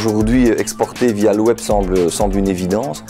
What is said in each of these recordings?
aujourd'hui, exporter via le web semble une évidence.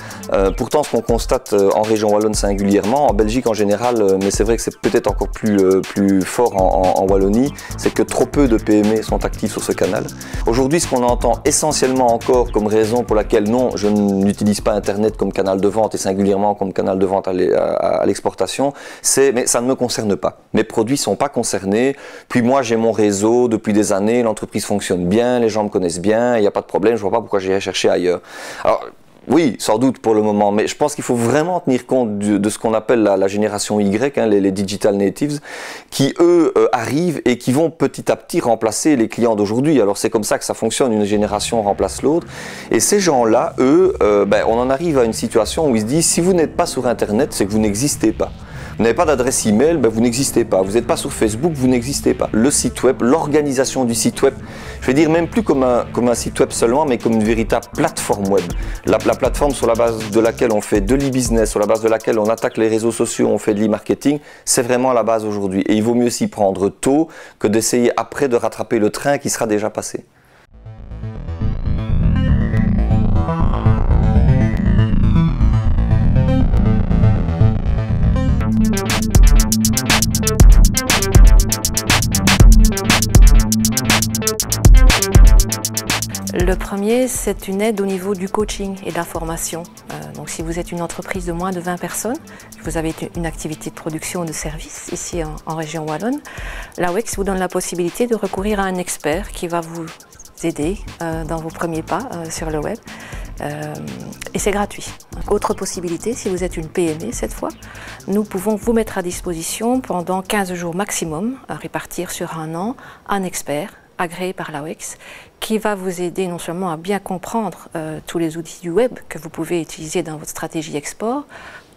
Pourtant, ce qu'on constate en région wallonne singulièrement, en Belgique en général, mais c'est vrai que c'est peut-être encore plus fort en Wallonie, c'est que trop peu de PME sont actifs sur ce canal. Aujourd'hui, ce qu'on entend essentiellement encore comme raison pour laquelle non, je n'utilise pas Internet comme canal de vente et singulièrement comme canal de vente à l'exportation, c'est mais ça ne me concerne pas. Mes produits ne sont pas concernés. Puis moi, j'ai mon réseau depuis des années, l'entreprise fonctionne bien, les gens me connaissent bien, il n'y a pas de problème, je ne vois pas pourquoi j'irai chercher ailleurs. Alors, oui, sans doute pour le moment, mais je pense qu'il faut vraiment tenir compte de ce qu'on appelle la génération Y, hein, les digital natives, qui eux arrivent et qui vont petit à petit remplacer les clients d'aujourd'hui. Alors c'est comme ça que ça fonctionne, une génération remplace l'autre. Et ces gens-là, eux, on en arrive à une situation où ils se disent, si vous n'êtes pas sur Internet, c'est que vous n'existez pas. Vous n'avez pas d'adresse email, vous n'existez pas. Vous n'êtes pas sur Facebook, vous n'existez pas. Le site web, l'organisation du site web, je vais dire même plus comme un site web seulement, mais comme une véritable plateforme web. La plateforme sur la base de laquelle on fait de l'e-business, sur la base de laquelle on attaque les réseaux sociaux, on fait de l'e-marketing, c'est vraiment la base aujourd'hui. Et il vaut mieux s'y prendre tôt que d'essayer après de rattraper le train qui sera déjà passé. Le premier, c'est une aide au niveau du coaching et de la formation. Donc si vous êtes une entreprise de moins de 20 personnes, vous avez une activité de production ou de service ici en région wallonne, la WEX vous donne la possibilité de recourir à un expert qui va vous aider dans vos premiers pas sur le web. Et c'est gratuit. Autre possibilité, si vous êtes une PME cette fois, nous pouvons vous mettre à disposition pendant 15 jours maximum, à répartir sur un an, un expert agréé par la WEX qui va vous aider non seulement à bien comprendre tous les outils du web que vous pouvez utiliser dans votre stratégie export,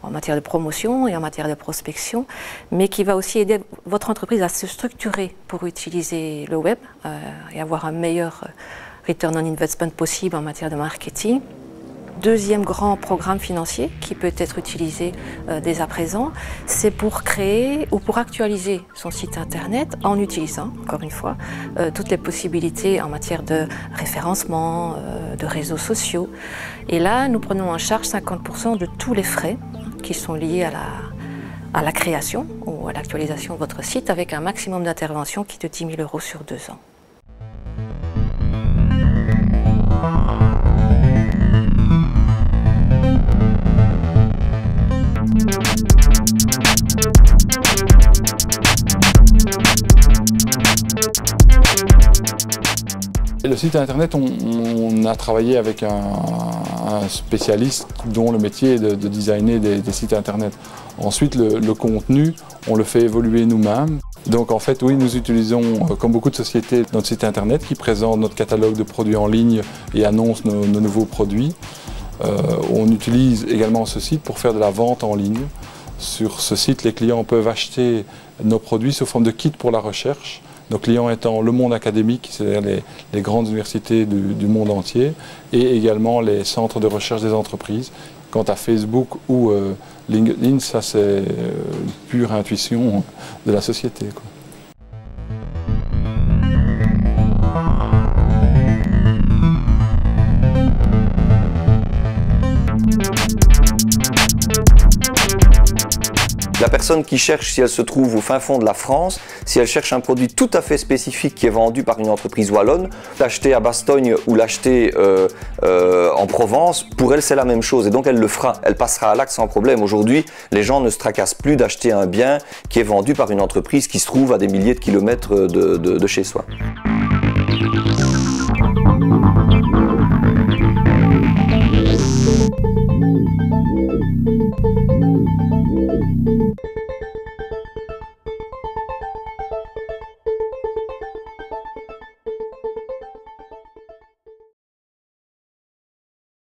en matière de promotion et en matière de prospection, mais qui va aussi aider votre entreprise à se structurer pour utiliser le web et avoir un meilleur return on investment possible en matière de marketing. Deuxième grand programme financier qui peut être utilisé dès à présent, c'est pour créer ou pour actualiser son site internet en utilisant, encore une fois, toutes les possibilités en matière de référencement, de réseaux sociaux. Et là, nous prenons en charge 50% de tous les frais qui sont liés à la création ou à l'actualisation de votre site avec un maximum d'intervention qui est de 10 000 € sur 2 ans. Le site internet, on a travaillé avec un spécialiste dont le métier est de designer des sites internet. Ensuite, le contenu, on le fait évoluer nous-mêmes. Donc en fait, oui, nous utilisons, comme beaucoup de sociétés, notre site internet qui présente notre catalogue de produits en ligne et annonce nos nouveaux produits. On utilise également ce site pour faire de la vente en ligne. Sur ce site, les clients peuvent acheter nos produits sous forme de kit pour la recherche. Nos clients étant le monde académique, c'est-à-dire les grandes universités du monde entier, et également les centres de recherche des entreprises. Quant à Facebook ou LinkedIn, ça c'est pure intuition de la société, quoi. La personne qui cherche, si elle se trouve au fin fond de la France, si elle cherche un produit tout à fait spécifique qui est vendu par une entreprise wallonne, l'acheter à Bastogne ou l'acheter en Provence, pour elle c'est la même chose et donc elle le fera, elle passera à l'acte sans problème. Aujourd'hui, les gens ne se tracassent plus d'acheter un bien qui est vendu par une entreprise qui se trouve à des milliers de kilomètres de chez soi.